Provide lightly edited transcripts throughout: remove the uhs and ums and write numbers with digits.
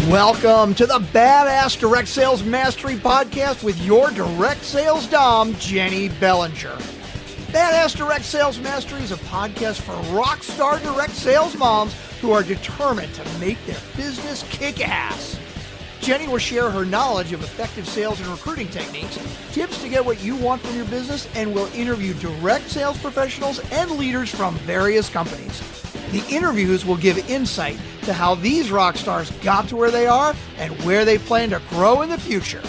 Welcome to the Badass Direct Sales Mastery Podcast with your direct sales dom, Jennie Bellinger. Badass Direct Sales Mastery is a podcast for rock star direct sales moms who are determined to make their business kick ass. Jennie will share her knowledge of effective sales and recruiting techniques, tips to get what you want from your business, and will interview direct sales professionals and leaders from various companies. The interviews will give insight to how these rock stars got to where they are and where they plan to grow in the future.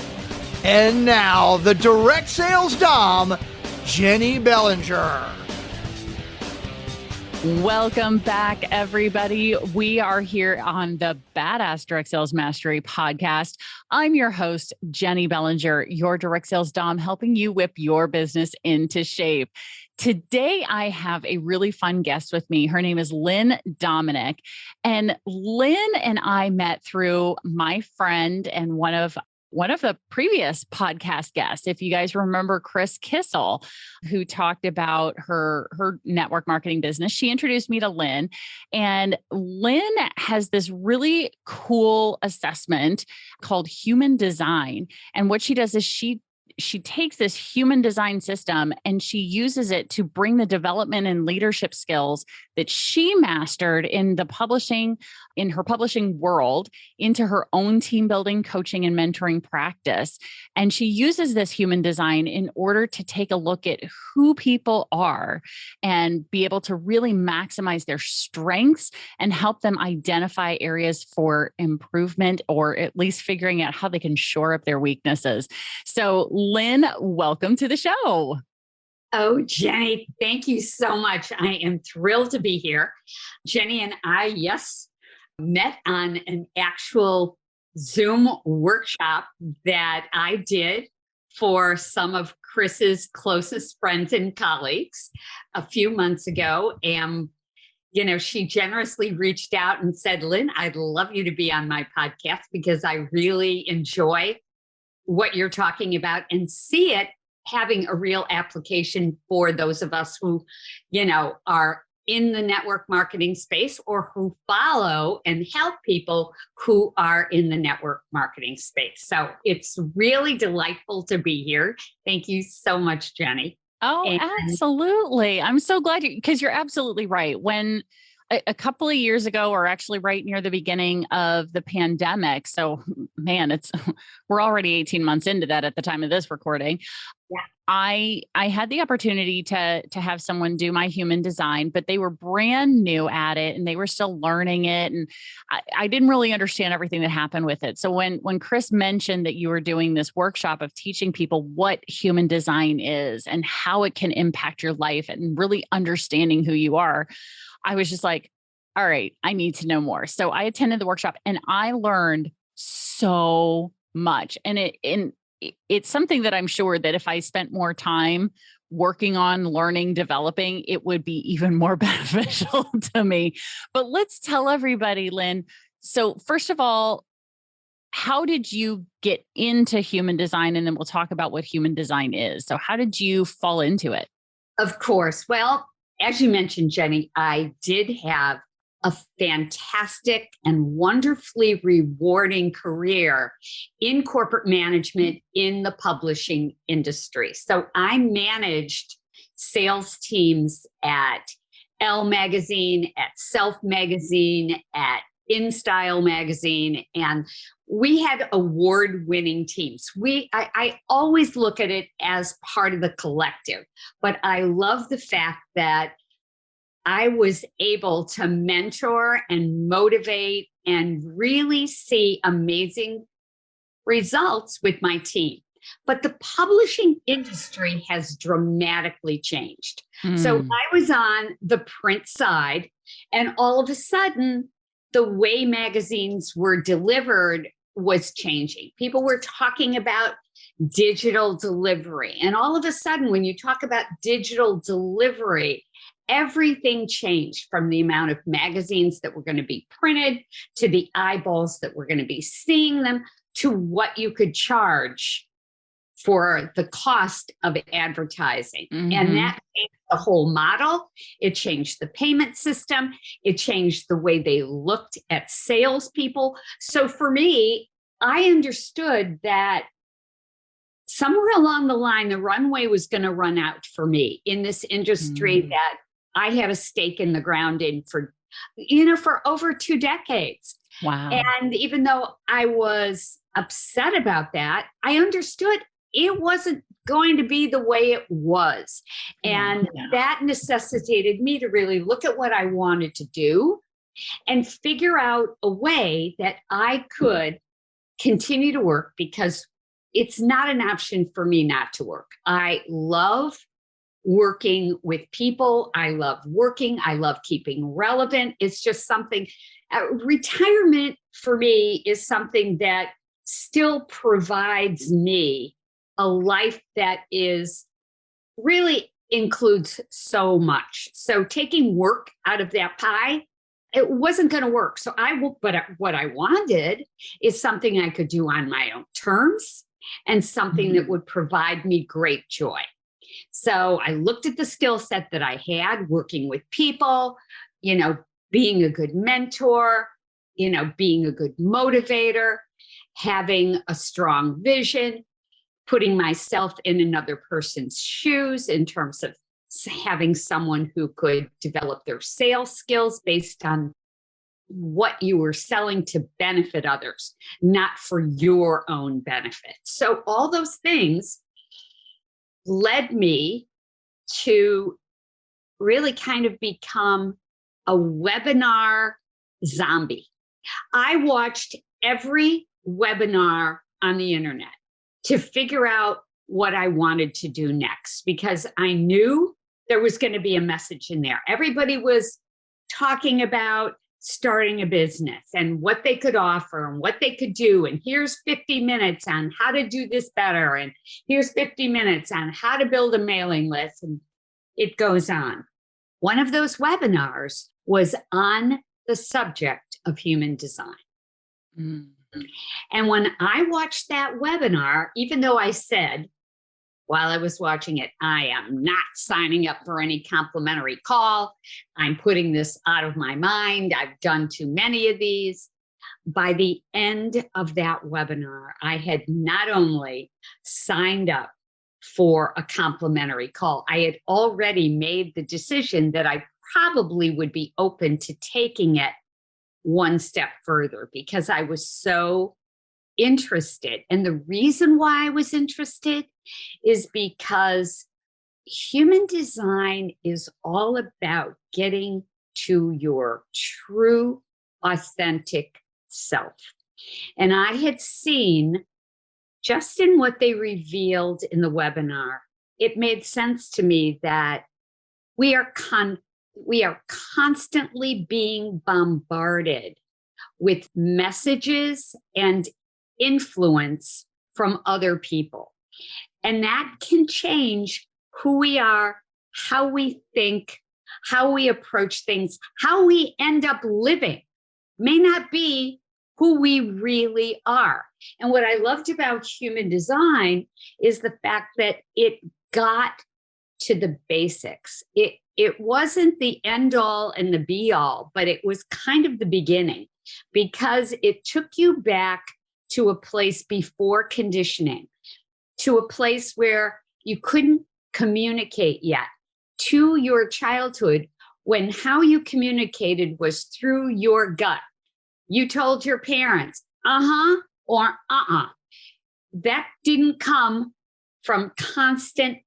And now, the direct sales dom, Jennie Bellinger. Welcome back, everybody. We are here on the Badass Direct Sales Mastery Podcast. I'm your host, Jennie Bellinger, your direct sales dom, helping you whip your business into shape. Today, I have a really fun guest with me. Her name is Lynne Dominick. And Lynne and I met through my friend and one of the previous podcast guests. If you guys remember Chris Kissel, who talked about her network marketing business, she introduced me to Lynne. And Lynne has this really cool assessment called human design. And what she does is she takes this human design system and she uses it to bring the development and leadership skills that she mastered in her publishing world into her own team building, coaching, and mentoring practice. And she uses this human design in order to take a look at who people are and be able to really maximize their strengths and help them identify areas for improvement, or at least figuring out how they can shore up their weaknesses. So Lynne, welcome to the show. Oh, Jennie, thank you so much. I am thrilled to be here. Jennie and I, met on an actual Zoom workshop that I did for some of Chris's closest friends and colleagues a few months ago. And, she generously reached out and said, Lynne, I'd love you to be on my podcast because I really enjoy what you're talking about and see it having a real application for those of us who, are in the network marketing space or who follow and help people who are in the network marketing space. So it's really delightful to be here. Thank you so much, Jennie. Oh, absolutely. I'm so glad because you're absolutely right. When a couple of years ago, or actually right near the beginning of the pandemic. So man, we're already 18 months into that at the time of this recording. Yeah. I had the opportunity to have someone do my human design, but they were brand new at it and they were still learning it. And I didn't really understand everything that happened with it. So when Chris mentioned that you were doing this workshop of teaching people what human design is and how it can impact your life and really understanding who you are, I was just like, all right, I need to know more. So I attended the workshop and I learned so much. And it's something that I'm sure that if I spent more time working on learning, developing, it would be even more beneficial to me. But let's tell everybody, Lynne. So first of all, how did you get into human design? And then we'll talk about what human design is. So how did you fall into it? Of course. Well, as you mentioned, Jennie, I did have a fantastic and wonderfully rewarding career in corporate management in the publishing industry. So I managed sales teams at Elle Magazine, at Self Magazine, at InStyle Magazine, and we had award-winning teams. I always look at it as part of the collective, but I love the fact that I was able to mentor and motivate and really see amazing results with my team. But the publishing industry has dramatically changed. So I was on the print side, and all of a sudden, the way magazines were delivered was changing. People were talking about digital delivery. And all of a sudden, when you talk about digital delivery, everything changed from the amount of magazines that were going to be printed to the eyeballs that were going to be seeing them to what you could charge for the cost of advertising. Mm-hmm. And that changed the whole model. It changed the payment system. It changed the way they looked at salespeople. So for me, I understood that somewhere along the line, the runway was going to run out for me in this industry that I had a stake in the ground in for over 2 decades. Wow. And even though I was upset about that, I understood it wasn't going to be the way it was. And that necessitated me to really look at what I wanted to do and figure out a way that I could continue to work, because it's not an option for me not to work. I love working with people. I love working. I love keeping relevant. It's just something, retirement for me is something that still provides me a life that is really includes so much. So taking work out of that pie, it wasn't going to work. But what I wanted is something I could do on my own terms and something that would provide me great joy. So I looked at the skill set that I had working with people, being a good mentor, being a good motivator, having a strong vision, putting myself in another person's shoes in terms of having someone who could develop their sales skills based on what you were selling to benefit others, not for your own benefit. So all those things led me to really kind of become a webinar zombie. I watched every webinar on the internet to figure out what I wanted to do next, because I knew there was going to be a message in there. Everybody was talking about starting a business and what they could offer and what they could do. And here's 50 minutes on how to do this better. And here's 50 minutes on how to build a mailing list. And it goes on. One of those webinars was on the subject of human design. And when I watched that webinar, even though I said while I was watching it, I am not signing up for any complimentary call. I'm putting this out of my mind. I've done too many of these. By the end of that webinar, I had not only signed up for a complimentary call, I had already made the decision that I probably would be open to taking it one step further, because I was so interested. And the reason why I was interested is because human design is all about getting to your true, authentic self. And I had seen, just in what they revealed in the webinar, it made sense to me that we are constantly being bombarded with messages and influence from other people. And that can change who we are, how we think, how we approach things, how we end up living. May not be who we really are. And what I loved about human design is the fact that it got to the basics. It wasn't the end all and the be all, but it was kind of the beginning, because it took you back to a place before conditioning, to a place where you couldn't communicate yet, to your childhood, when how you communicated was through your gut. You told your parents, or That didn't come from constant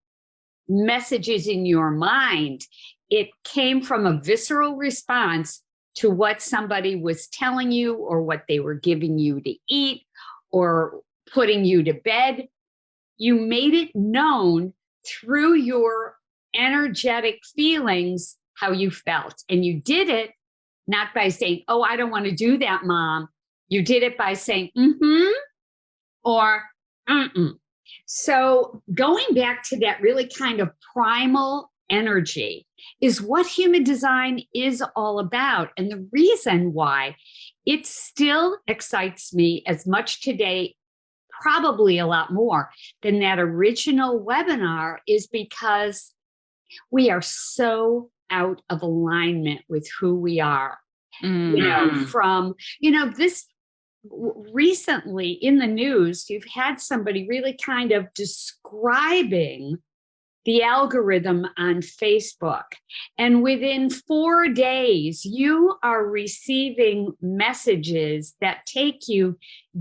messages in your mind. It came from a visceral response to what somebody was telling you, or what they were giving you to eat, or putting you to bed. You made it known through your energetic feelings how you felt. And you did it not by saying, oh, I don't want to do that, Mom. You did it by saying, or So going back to that really kind of primal energy is what human design is all about. And the reason why it still excites me as much today probably a lot more than that original webinar, is because we are so out of alignment with who we are. From, this recently in the news, you've had somebody really kind of describing the algorithm on Facebook. And within 4 days, you are receiving messages that take you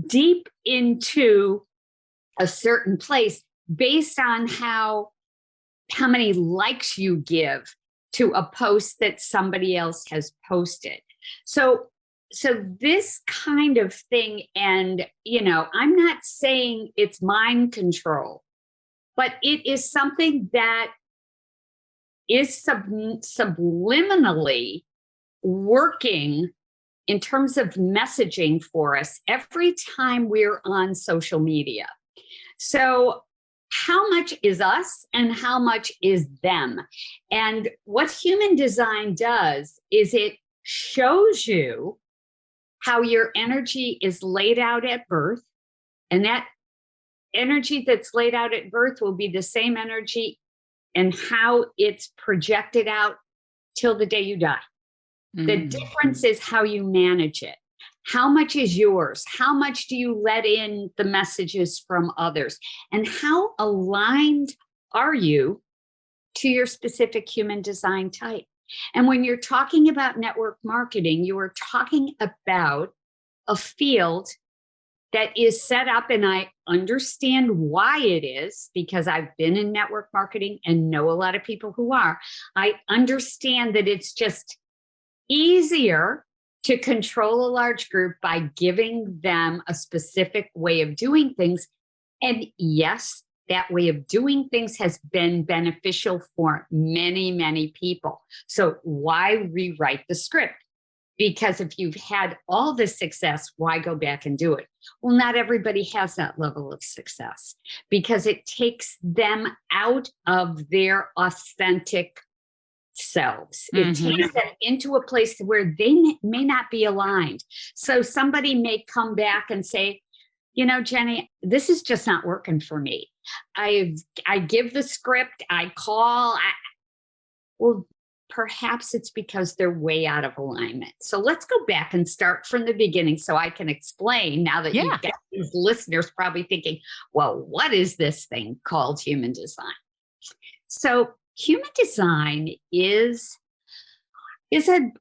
deep into a certain place based on how many likes you give to a post that somebody else has posted. So this kind of thing, and, I'm not saying it's mind control, but it is something that is subliminally working in terms of messaging for us every time we're on social media. So how much is us and how much is them? And what human design does is it shows you how your energy is laid out at birth, and that energy that's laid out at birth will be the same energy and how it's projected out till the day you die. The difference is how you manage it. How much is yours? How much do you let in the messages from others? And how aligned are you to your specific human design type? And when you're talking about network marketing, you are talking about a field that is set up, and I understand why it is, because I've been in network marketing and know a lot of people who are. I understand that it's just easier to control a large group by giving them a specific way of doing things. And yes, that way of doing things has been beneficial for many, many people. So why rewrite the script? Because if you've had all this success, why go back and do it? Well, not everybody has that level of success, because it takes them out of their authentic selves. It takes them into a place where they may not be aligned. So somebody may come back and say, Jenny, this is just not working for me. I give the script, I call. Well, perhaps it's because they're way out of alignment. So let's go back and start from the beginning so I can explain, now that you've got these listeners probably thinking, well, what is this thing called human design? So human design is a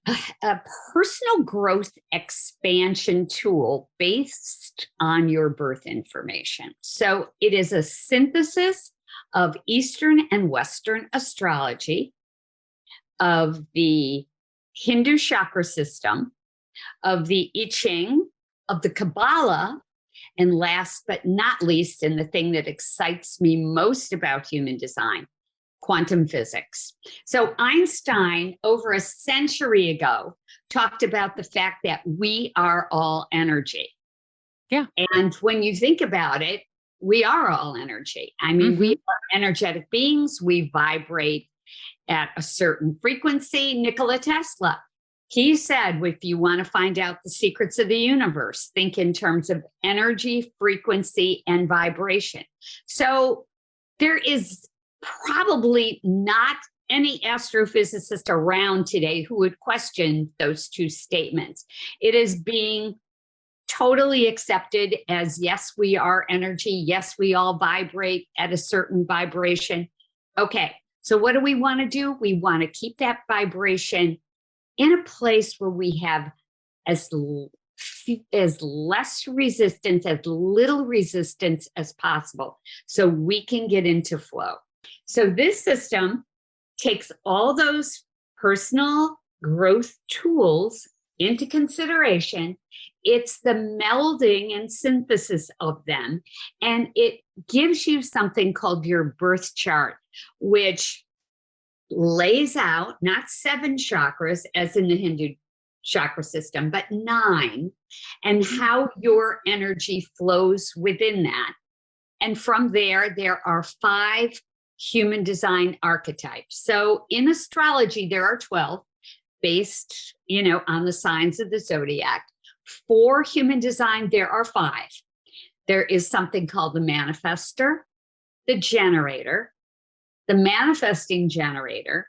personal growth expansion tool based on your birth information. So it is a synthesis of Eastern and Western astrology, of the Hindu chakra system, of the I Ching, of the Kabbalah, and last but not least, and the thing that excites me most about human design, quantum physics. So Einstein, over a century ago, talked about the fact that we are all energy. Yeah. And when you think about it, we are all energy. I mean, we are energetic beings. We vibrate at a certain frequency. Nikola Tesla, he said, if you want to find out the secrets of the universe, think in terms of energy, frequency, and vibration. So there is probably not any astrophysicist around today who would question those two statements. It is being totally accepted as, yes, we are energy. Yes, we all vibrate at a certain vibration. Okay. So what do we want to do? We want to keep that vibration in a place where we have as less resistance, as little resistance as possible, so we can get into flow. So this system takes all those personal growth tools into consideration. It's the melding and synthesis of them, and it gives you something called your birth chart, which lays out not 7 chakras as in the Hindu chakra system, but 9, and how your energy flows within that. And from there are 5 human design archetypes. So in astrology, there are 12 based, on the signs of the zodiac. For human design, there are 5. There is something called the manifester, the generator, the manifesting generator,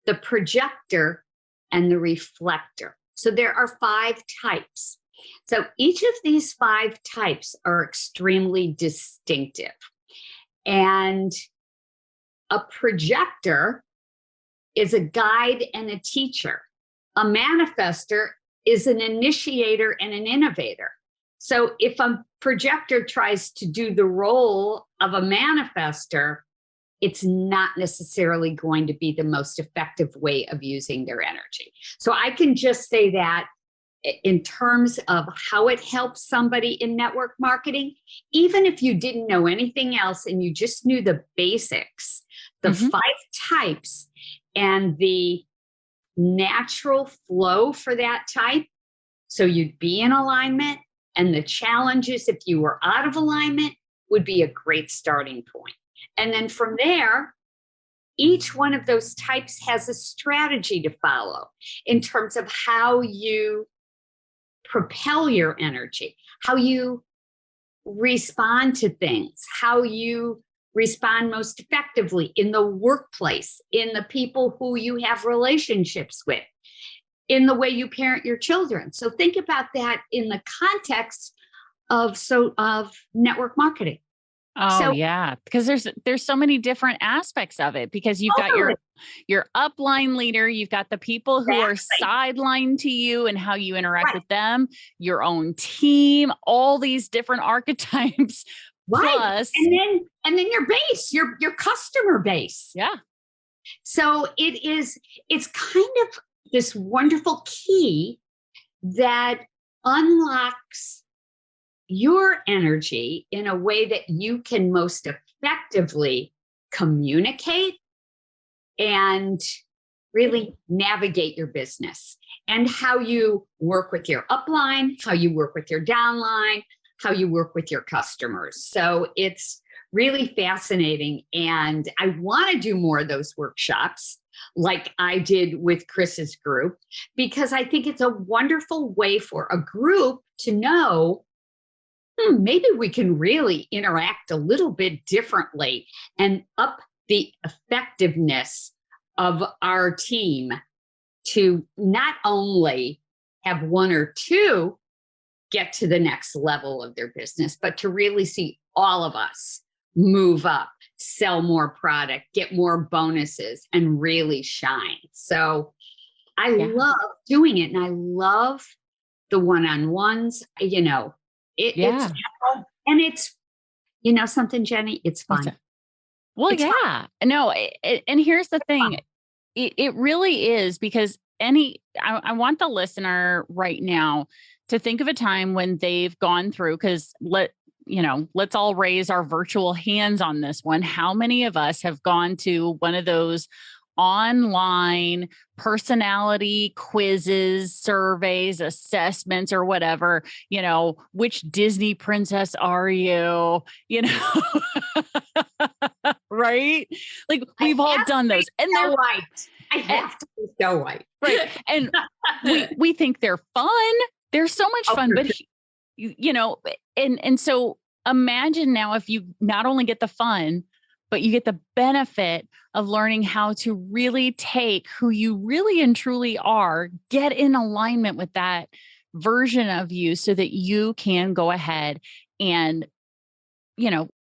the projector, and the reflector. So there are 5 types. So each of these 5 types are extremely distinctive. And a projector is a guide and a teacher. A manifester is an initiator and an innovator. So if a projector tries to do the role of a manifester, it's not necessarily going to be the most effective way of using their energy. So I can just say that in terms of how it helps somebody in network marketing, even if you didn't know anything else and you just knew the basics, the 5 types and the natural flow for that type. So you'd be in alignment, and the challenges, if you were out of alignment, would be a great starting point. And then from there, each one of those types has a strategy to follow in terms of how you propel your energy, how you respond to things, how you respond most effectively in the workplace, in the people who you have relationships with, in the way you parent your children. So think about that in the context of network marketing. Oh, yeah, because there's so many different aspects of it, because you've got your upline leader, you've got the people who are sidelined to you and how you interact with them, your own team, all these different archetypes. Plus, and then your base, your customer base. Yeah. So it's kind of this wonderful key that unlocks your energy in a way that you can most effectively communicate and really navigate your business, and how you work with your upline, how you work with your downline, how you work with your customers. So it's really fascinating. And I want to do more of those workshops like I did with Chris's group, because I think it's a wonderful way for a group to know, maybe we can really interact a little bit differently and up the effectiveness of our team to not only have 1 or 2 get to the next level of their business, but to really see all of us move up, sell more product, get more bonuses, and really shine. So I love doing it. And I love the one-on-ones, it's something, Jenny, it's fun. Well, it's fun. No, and here's the thing. It really is, because I want the listener right now to think of a time when they've gone through, because let's all raise our virtual hands on this one. How many of us have gone to one of those online personality quizzes, surveys, assessments, or whatever, which Disney princess are you, right? Like, we've all done those, and they're right. I have to be so white. Right. And we think they're fun. They're so much fun, but and so imagine now if you not only get the fun, but you get the benefit of learning how to really take who you really and truly are, get in alignment with that version of you so that you can go ahead and,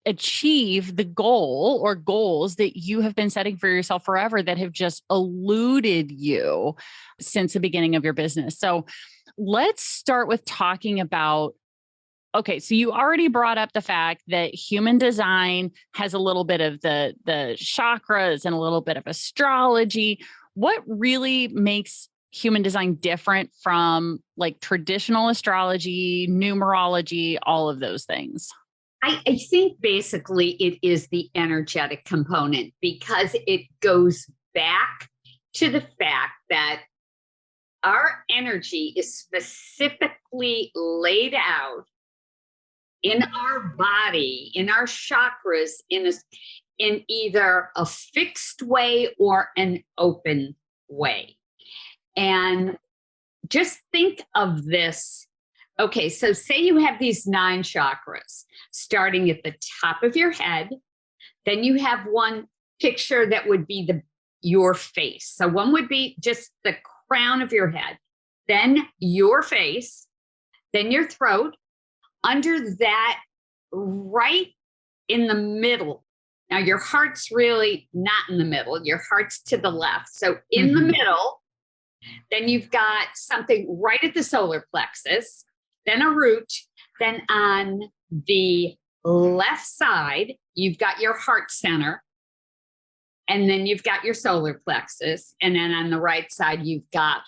achieve the goal or goals that you have been setting for yourself forever that have just eluded you since the beginning of your business. So let's start with talking about, okay, so you already brought up the fact that human design has a little bit of the chakras and a little bit of astrology. What really makes human design different from like traditional astrology, numerology, all of those things? I think basically it is the energetic component, because it goes back to the fact that our energy is specifically laid out in our body, in our chakras, in either a fixed way or an open way. And just think of this Okay, so say you have these 9 chakras starting at the top of your head. Then you have one picture that would be your face. So one would be just the crown of your head, then your face, then your throat. Under that, right in the middle. Now your heart's really not in the middle. Your heart's to the left. So in the middle, then you've got something right at the solar plexus, then a root. Then on the left side, you've got your heart center. And then you've got your solar plexus. And then on the right side, you've got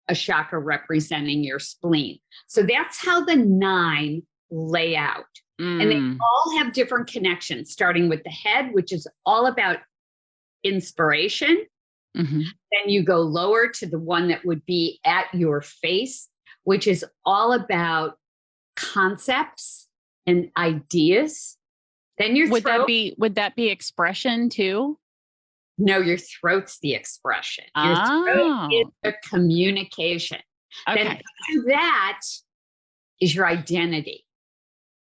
a chakra representing your spleen. So that's how the 9 lay out. And they all have different connections, starting with the head, which is all about inspiration. Then you go lower to the one that would be at your face, which is all about concepts and ideas. Then your throat. Would that be expression too? No, your throat's the expression. Your throat is the communication. Okay. Then after that is your identity.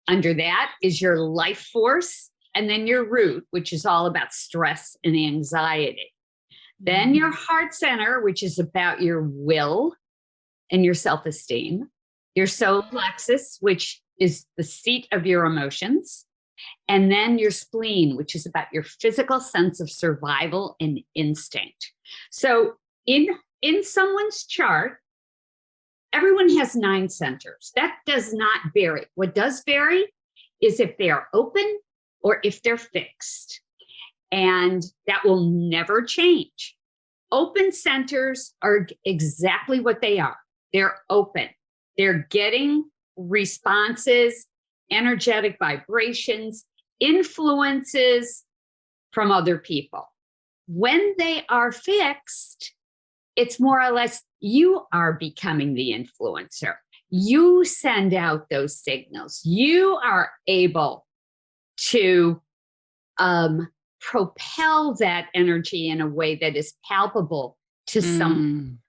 Under that is your life force, and then your root, which is all about stress and anxiety. Then your heart center, which is about your will and your self-esteem. Your solar plexus, which is the seat of your emotions. And then your spleen, which is about your physical sense of survival and instinct. So in someone's chart, everyone has 9 centers. That does not vary. What does vary is if they are open or if they're fixed. And that will never change. Open centers are exactly what they are. They're open. They're getting responses, energetic vibrations, influences from other people. When they are fixed, it's more or less you are becoming the influencer. You send out those signals. You are able to propel that energy in a way that is palpable to someone.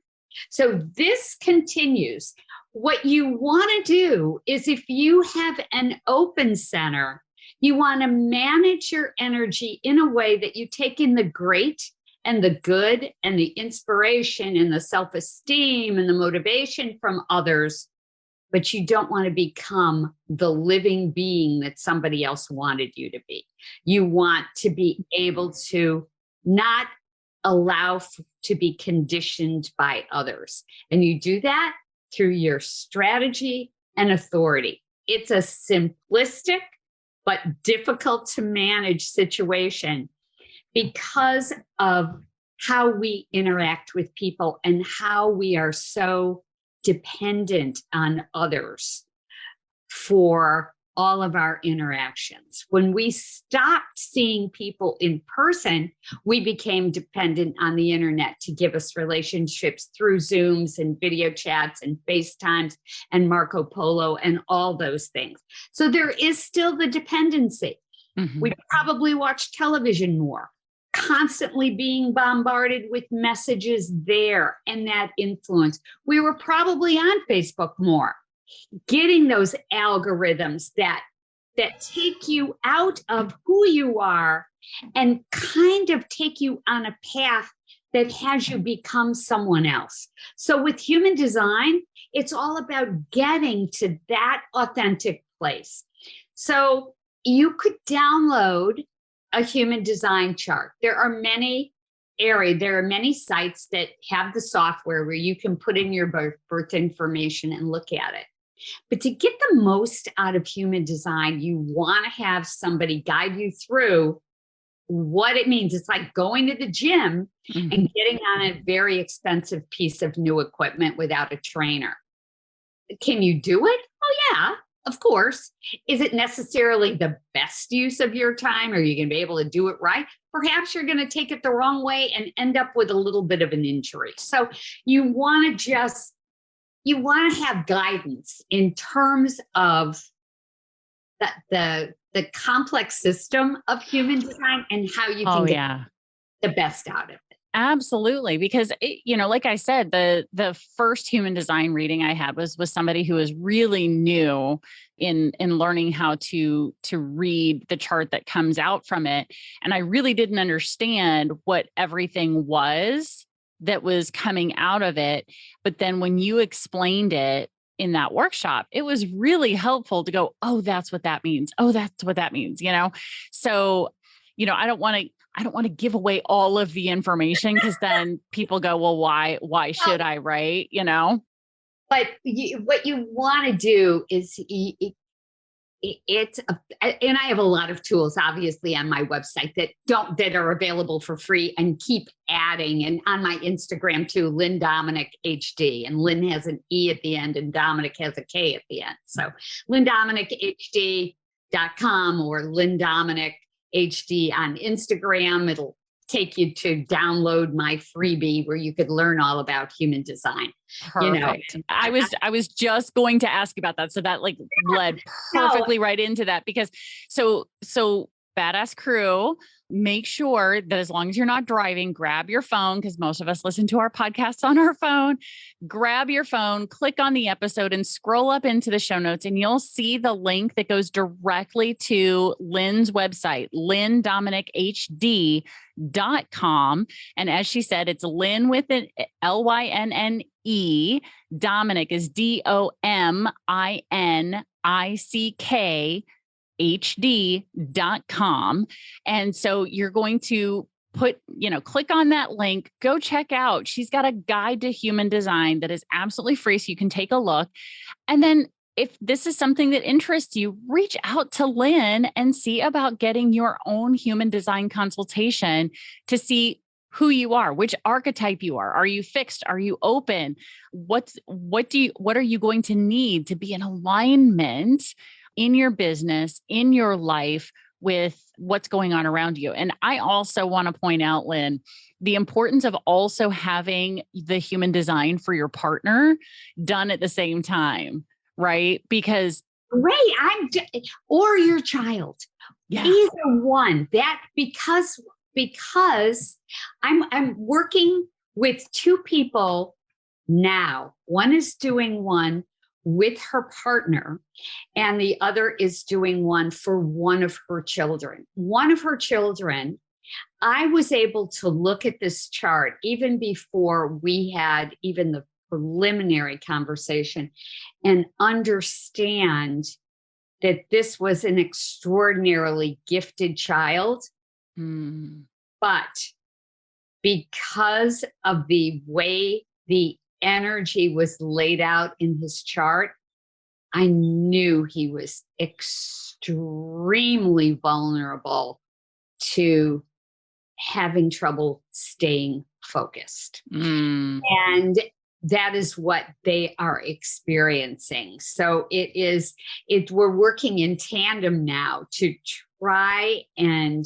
So this continues. What you want to do is, if you have an open center, you want to manage your energy in a way that you take in the great and the good and the inspiration and the self-esteem and the motivation from others, but you don't want to become the living being that somebody else wanted you to be. You want to be able to not allow to be conditioned by others. And you do that through your strategy and authority. It's a simplistic but difficult to manage situation because of how we interact with people and how we are so dependent on others for all of our interactions. When we stopped seeing people in person, we became dependent on the internet to give us relationships through Zooms and video chats and FaceTimes and Marco Polo and all those things. So there is still the dependency. We probably watch television more, constantly being bombarded with messages there and that influence. We were probably on Facebook more, getting those algorithms that take you out of who you are and kind of take you on a path that has you become someone else. So with human design, it's all about getting to that authentic place. So you could download a human design chart. There are many sites that have the software where you can put in your birth information and look at it. But to get the most out of human design, you want to have somebody guide you through what it means. It's like going to the gym and getting on a very expensive piece of new equipment without a trainer. Can you do it? Oh, yeah, of course. Is it necessarily the best use of your time? Are you going to be able to do it right? Perhaps you're going to take it the wrong way and end up with a little bit of an injury. So you want to have guidance in terms of the complex system of human design and how you can get the best out of it. Absolutely. Because like I said, the first human design reading I had was somebody who was really new in learning how to read the chart that comes out from it. And I really didn't understand what everything was that was coming out of it. But then when you explained it in that workshop, it was really helpful to go, oh, that's what that means. Oh, that's what that means, So, I don't want to give away all of the information, because then people go, well, why should I, right? But what you want to do is and I have a lot of tools, obviously, on my website that are available for free and keep adding. And on my Instagram too, Lynne Dominick HD, and Lynn has an E at the end and Dominic has a K at the end. So LynneDominickHD.com or Lynne Dominick HD on Instagram. It'll take you to download my freebie where you could learn all about human design. Perfect. I was just going to ask about that. So that led perfectly right into that, because so Badass Crew, make sure that as long as you're not driving, grab your phone, because most of us listen to our podcasts on our phone. Grab your phone, click on the episode, and scroll up into the show notes, and you'll see the link that goes directly to Lynn's website, LynneDominickHD.com. And as she said, it's Lynn with an Lynne. Dominick is DOMINICK hd.com. And so you're going to click on that link, go check out. She's got a guide to human design that is absolutely free, so you can take a look. And then if this is something that interests you, reach out to Lynn and see about getting your own human design consultation to see who you are, which archetype you are. Are you fixed? Are you open? What are you going to need to be in alignment in your business, in your life, with what's going on around you? And I also want to point out, Lynn, the importance of also having the human design for your partner done at the same time, right? Because or your child, either one. That because I'm working with two people now. One is doing one with her partner, and the other is doing one for one of her children. One of her children, I was able to look at this chart even before we had even the preliminary conversation and understand that this was an extraordinarily gifted child. But because of the way the energy was laid out in his chart, I knew he was extremely vulnerable to having trouble staying focused. And that is what they are experiencing. So we're working in tandem now to try and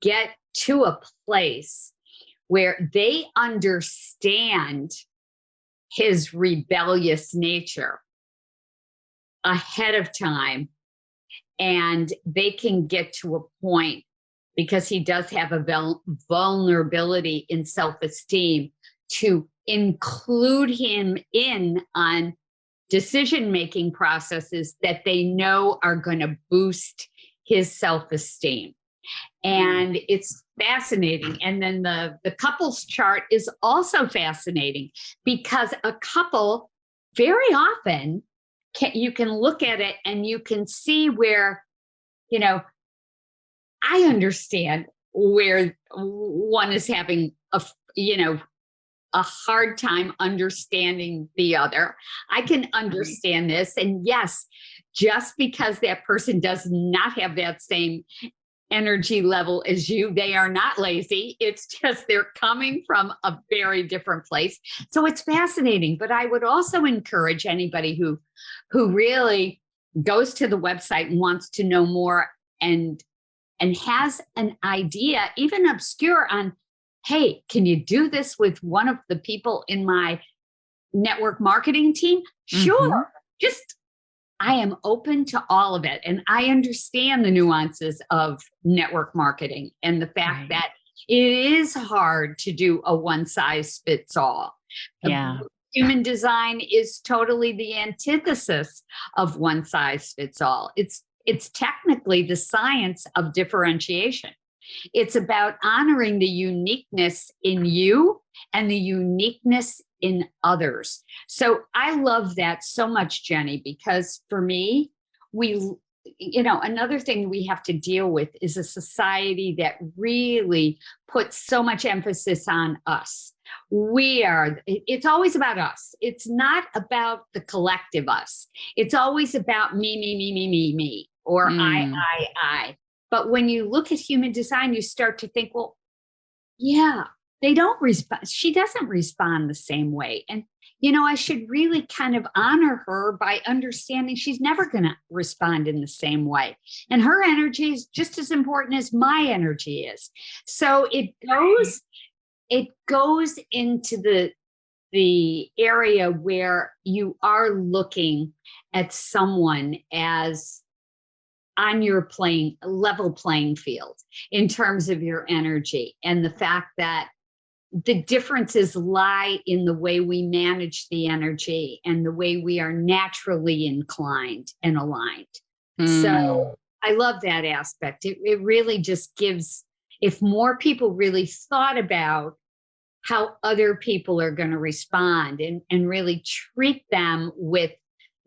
get to a place where they understand his rebellious nature ahead of time, and they can get to a point, because he does have a vulnerability in self-esteem, to include him in on decision-making processes that they know are going to boost his self-esteem. And it's fascinating. And then the couples chart is also fascinating, because a couple very often you can look at it and you can see where, I understand where one is having a hard time understanding the other. I can understand this. And yes, just because that person does not have that same energy level as you, they are not lazy. It's just they're coming from a very different place. So it's fascinating. But I would also encourage anybody who really goes to the website and wants to know more and has an idea, even obscure, on, hey, can you do this with one of the people in my network marketing team? Sure. I am open to all of it. And I understand the nuances of network marketing and the fact that It is hard to do a one size fits all. Yeah. Human design is totally the antithesis of one size fits all. It's technically the science of differentiation. It's about honoring the uniqueness in you and the uniqueness in others. So I love that so much, Jenny, because for me, another thing we have to deal with is a society that really puts so much emphasis on us. It's always about us. It's not about the collective us. It's always about me, or I. But when you look at human design, you start to think, well, yeah, they don't respond. She doesn't respond the same way. And, I should really kind of honor her by understanding she's never going to respond in the same way. And her energy is just as important as my energy is. So it goes into the area where you are looking at someone as on your level playing field in terms of your energy, and the fact that the differences lie in the way we manage the energy and the way we are naturally inclined and aligned. So I love that aspect. It really just gives, if more people really thought about how other people are going to respond and really treat them with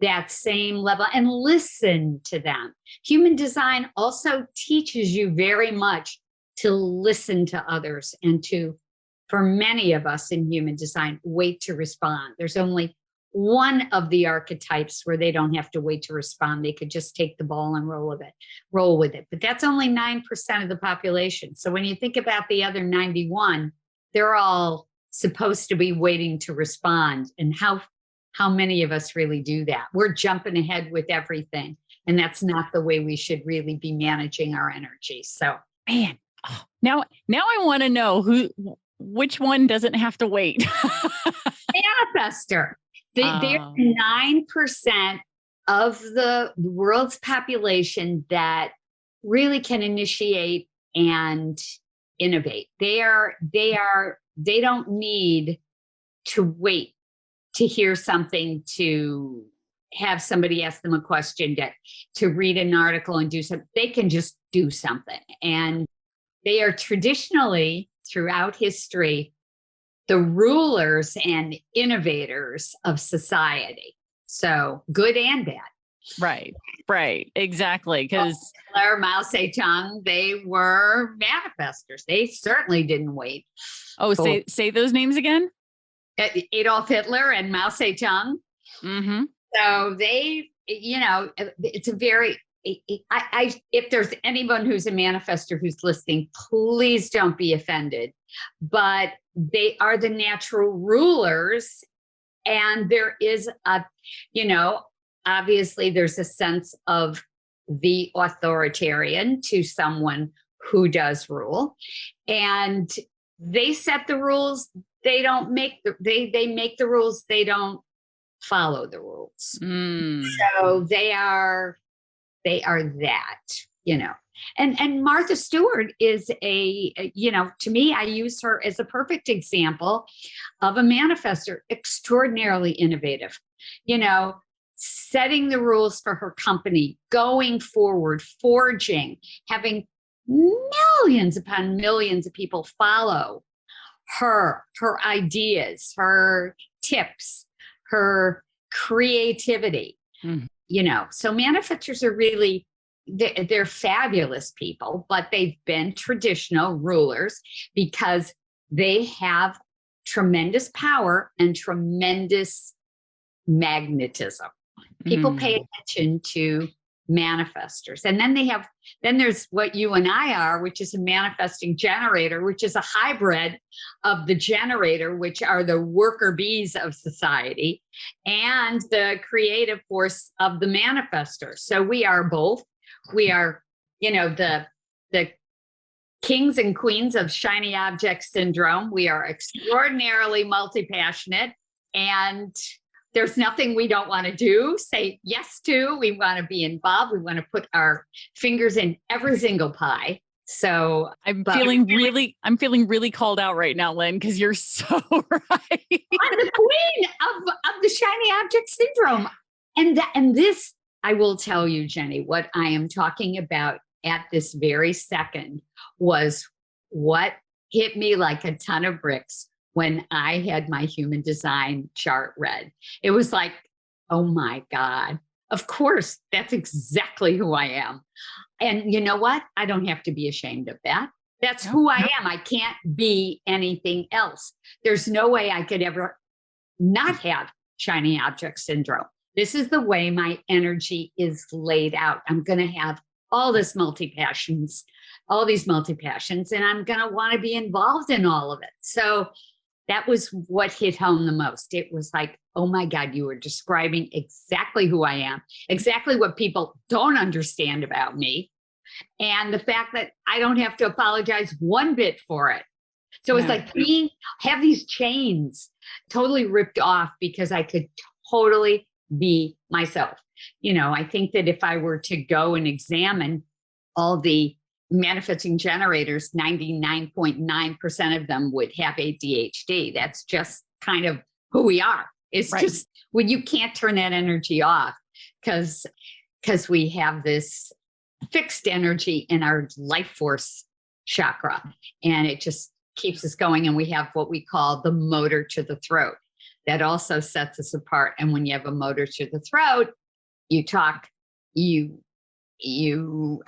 that same level and listen to them. Human design also teaches you very much to listen to others and to, for many of us in human design, wait to respond. There's only one of the archetypes where they don't have to wait to respond. They could just take the ball and roll with it. But that's only 9% of the population. So when you think about the other 91, they're all supposed to be waiting to respond. And how many of us really do that? We're jumping ahead with everything. And that's not the way we should really be managing our energy. So, man, now I want to know which one doesn't have to wait. Manifester. They're 9% of the world's population that really can initiate and innovate. They don't need to wait to hear something, to have somebody ask them a question, to read an article and do something. They can just do something. And they are traditionally, throughout history, the rulers and innovators of society. So good and bad. Right. Exactly. Because Mao Zedong, they were manifestors. They certainly didn't wait. Oh, say those names again. Adolf Hitler and Mao Zedong. Mm-hmm. So they, it's a very, if there's anyone who's a manifestor who's listening, please don't be offended. But they are the natural rulers. And there is obviously there's a sense of the authoritarian to someone who does rule. And they set the rules. They don't they make the rules. They don't follow the rules. So they are that, and Martha Stewart is to me, I use her as a perfect example of a manifestor, extraordinarily innovative, setting the rules for her company, going forward, forging, having millions upon millions of people follow her ideas, her tips, her creativity. So manifestors are really, they're fabulous people, but they've been traditional rulers because they have tremendous power and tremendous magnetism. People pay attention to manifestors. And then there's what you and I are, which is a manifesting generator, which is a hybrid of the generator, which are the worker bees of society, and the creative force of the manifestor. So we are both. We are, the kings and queens of shiny object syndrome. We are extraordinarily multi-passionate, and there's nothing we don't want to do, say yes to. We want to be involved. We want to put our fingers in every single pie. So I'm feeling really called out right now, Lynn, because you're so right. I'm the queen of the shiny object syndrome. And this, I will tell you, Jenny, what I am talking about at this very second was what hit me like a ton of bricks when I had my human design chart read. It was like, oh my God, of course, that's exactly who I am. And you know what? I don't have to be ashamed of that. That's who I am. I can't be anything else. There's no way I could ever not have shiny object syndrome. This is the way my energy is laid out. I'm going to have all these multi-passions, and I'm going to want to be involved in all of it. So that was what hit home the most. It was like, oh my God, you were describing exactly who I am, exactly what people don't understand about me. And the fact that I don't have to apologize one bit for it. So it's like have these chains totally ripped off because I could totally be myself. I think that if I were to go and examine all the manifesting generators, 99.9% of them would have ADHD. That's just kind of who we are. It's just when you can't turn that energy off because we have this fixed energy in our life force chakra, and it just keeps us going. And we have what we call the motor to the throat that also sets us apart. And when you have a motor to the throat, you talk, you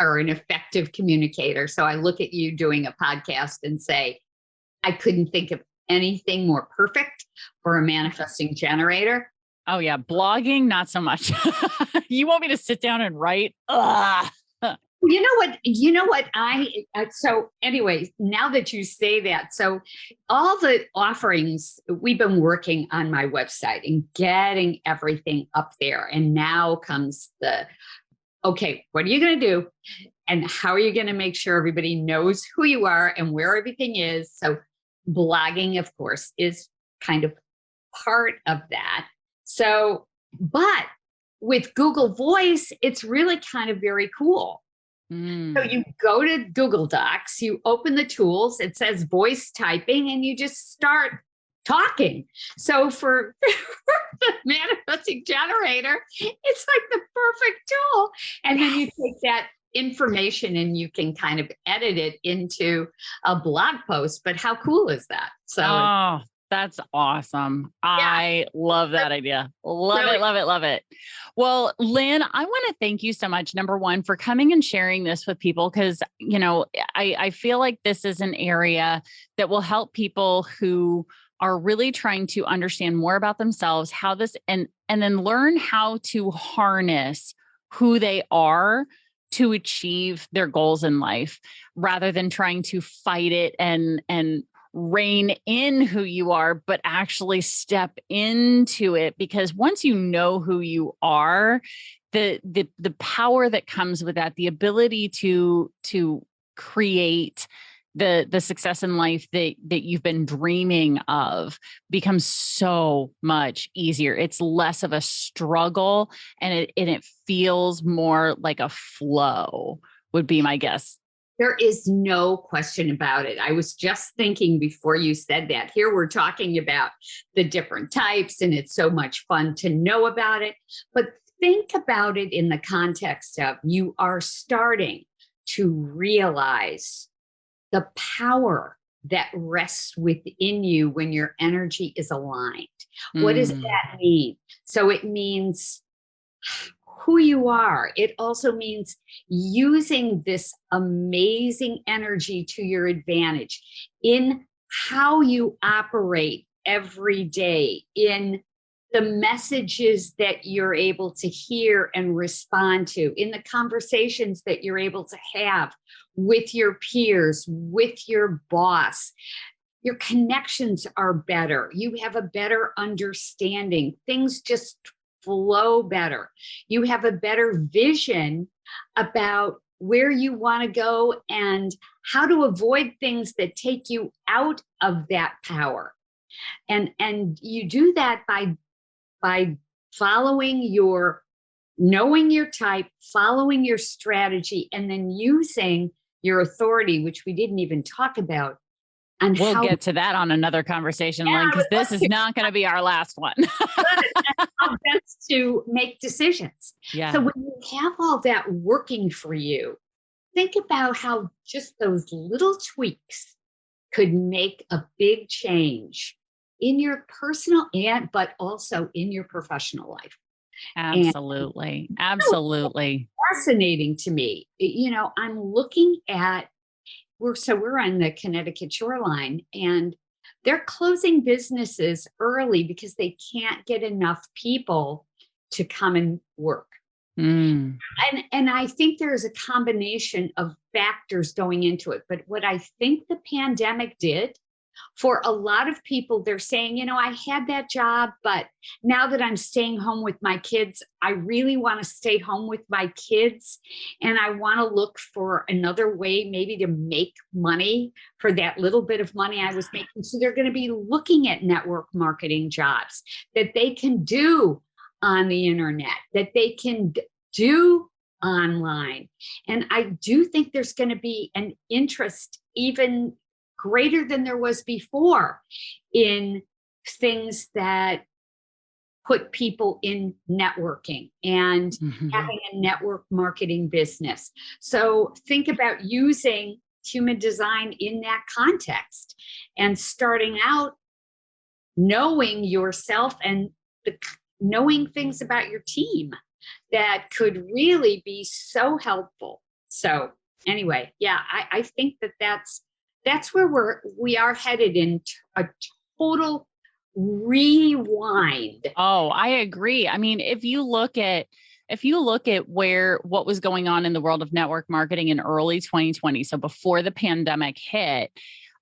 are an effective communicator. So I look at you doing a podcast and say, I couldn't think of anything more perfect for a manifesting generator. Oh yeah. Blogging, not so much. You want me to sit down and write? Ugh. You know what so anyways, now that you say that, so all the offerings, we've been working on my website and getting everything up there. And now comes okay, what are you going to do? And how are you going to make sure everybody knows who you are and where everything is? So blogging, of course, is kind of part of that. So, but with Google Voice, it's really kind of very cool. So you go to Google Docs, you open the tools, it says voice typing, and you just start talking. So for the manifesting generator, it's like the perfect tool. And then you take that information and you can kind of edit it into a blog post. But how cool is that? So that's awesome. I love that idea. Love it. Well, Lynn, I want to thank you so much, number one, for coming and sharing this with people. Cause I feel like this is an area that will help people who are really trying to understand more about themselves, how this, and then learn how to harness who they are to achieve their goals in life rather than trying to fight it and rein in who you are, but actually step into it. Because once you know who you are, the power that comes with that, the ability to create the success in life that you've been dreaming of becomes so much easier. It's less of a struggle, and it feels more like a flow, would be my guess. There is no question about it. I was just thinking before you said that. Here we're talking about the different types, and it's so much fun to know about it. But think about it in the context of you are starting to realize the power that rests within you when your energy is aligned. What does that mean? So it means who you are. It also means using this amazing energy to your advantage in how you operate every day, in the messages that you're able to hear and respond to, in the conversations that you're able to have with your peers, with your boss. Your connections are better. You have a better understanding. Things just flow better. You have a better vision about where you want to go and how to avoid things that take you out of that power. And you do that by knowing your type, following your strategy, and then using your authority, which we didn't even talk about. And we'll get to that on another conversation, Lynn, because this is not going to be our last one. How best to make decisions. Yeah. So when you have all that working for you, think about how just those little tweaks could make a big change in your personal but also in your professional life. Absolutely. Absolutely. Fascinating to me. I'm looking at, we're on the Connecticut shoreline, and they're closing businesses early because they can't get enough people to come and work. And I think there's a combination of factors going into it. But what I think the pandemic did for a lot of people, they're saying, I had that job, but now that I'm staying home with my kids, I really want to stay home with my kids. And I want to look for another way maybe to make money for that little bit of money I was making. So they're going to be looking at network marketing jobs that they can do on the internet, that they can do online. And I do think there's going to be an interest even greater than there was before in things that put people in networking and having a network marketing business. So think about using human design in that context and starting out knowing yourself and knowing things about your team that could really be so helpful. So anyway, yeah, I think that's where we are headed in a total rewind. Oh, I agree. I mean, if you look at what was going on in the world of network marketing in early 2020, so before the pandemic hit,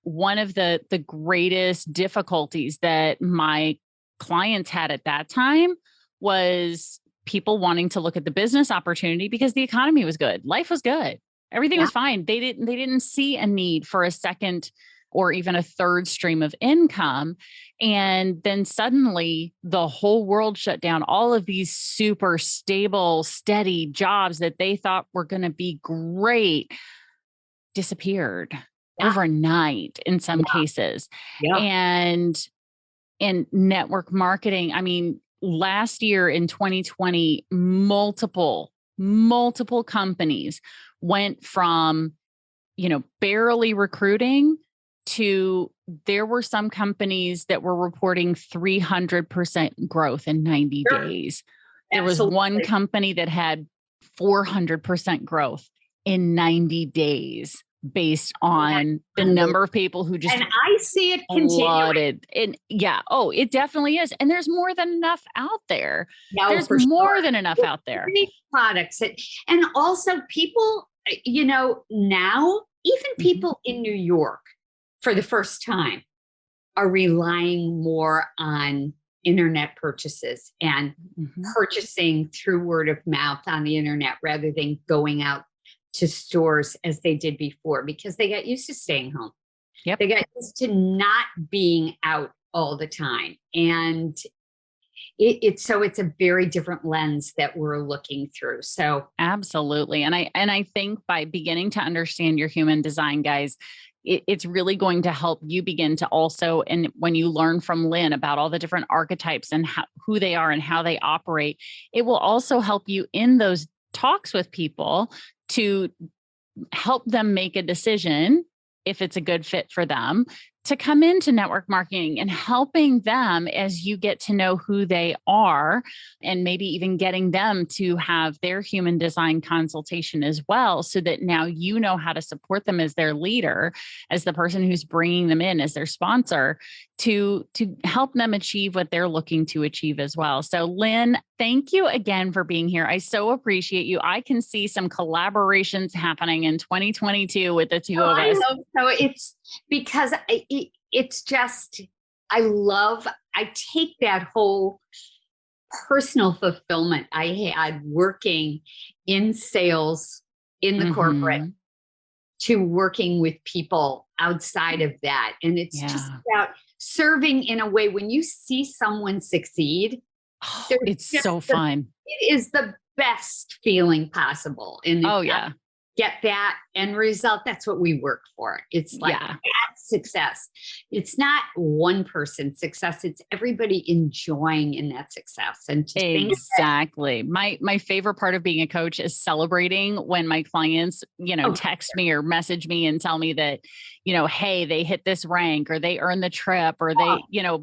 one of the greatest difficulties that my clients had at that time was people wanting to look at the business opportunity because the economy was good. Life was good. Everything was fine. They didn't see a need for a second or even a third stream of income. And then suddenly the whole world shut down. All of these super stable, steady jobs that they thought were going to be great disappeared overnight in some cases. Yeah. And network marketing, I mean, last year in 2020, multiple companies went from, barely recruiting to there were some companies that were reporting 300% growth in 90 days. There was one company that had 400% growth in 90 days based on the number of people who just, and I see it continuing. And it definitely is. And there's more than enough out there. No, there's more than enough out there. Products. And also people, now even people in New York for the first time are relying more on internet purchases and purchasing through word of mouth on the internet rather than going out to stores as they did before, because they got used to staying home. Yep. They got used to not being out all the time. And it's a very different lens that we're looking through. So absolutely. And I think by beginning to understand your human design, guys, it's really going to help you begin to also, and when you learn from Lynn about all the different archetypes and who they are and how they operate, it will also help you in those talks with people to help them make a decision if it's a good fit for them to come into network marketing, and helping them as you get to know who they are, and maybe even getting them to have their human design consultation as well, so that now you know how to support them as their leader, as the person who's bringing them in as their sponsor, to help them achieve what they're looking to achieve as well. So Lynn, thank you again for being here. I so appreciate you. I can see some collaborations happening in 2022 with the two of us. I know. So it's because it's just, I take that whole personal fulfillment I had working in sales in the corporate to working with people outside of that. And it's just about serving in a way when you see someone succeed. It's so fun. It is the best feeling possible. And get that end result, that's what we work for. It's like that success. It's not one person's success. It's everybody enjoying in that success. And to exactly. My favorite part of being a coach is celebrating when my clients, text me or message me and tell me that, hey, they hit this rank or they earned the trip or they,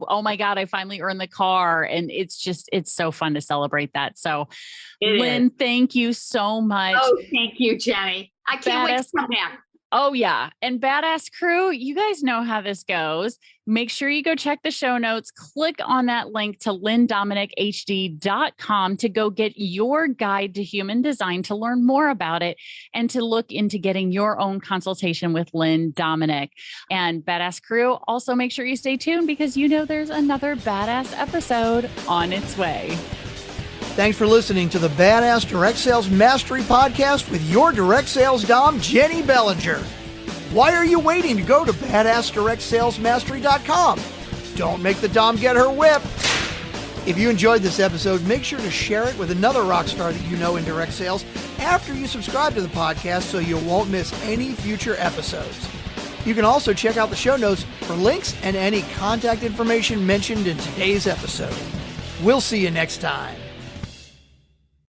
oh my God, I finally earned the car. And it's so fun to celebrate that. So Lynn, thank you so much. Oh, thank you, Jenny. I can't wait to come back. Oh, yeah. And Badass Crew, you guys know how this goes. Make sure you go check the show notes. Click on that link to LynneDominickHD.com to go get your guide to human design to learn more about it and to look into getting your own consultation with Lynne Dominick. And Badass Crew, also make sure you stay tuned because there's another badass episode on its way. Thanks for listening to the Badass Direct Sales Mastery Podcast with your direct sales dom, Jennie Bellinger. Why are you waiting to go to badassdirectsalesmastery.com? Don't make the dom get her whip. If you enjoyed this episode, make sure to share it with another rock star that you know in direct sales after you subscribe to the podcast so you won't miss any future episodes. You can also check out the show notes for links and any contact information mentioned in today's episode. We'll see you next time.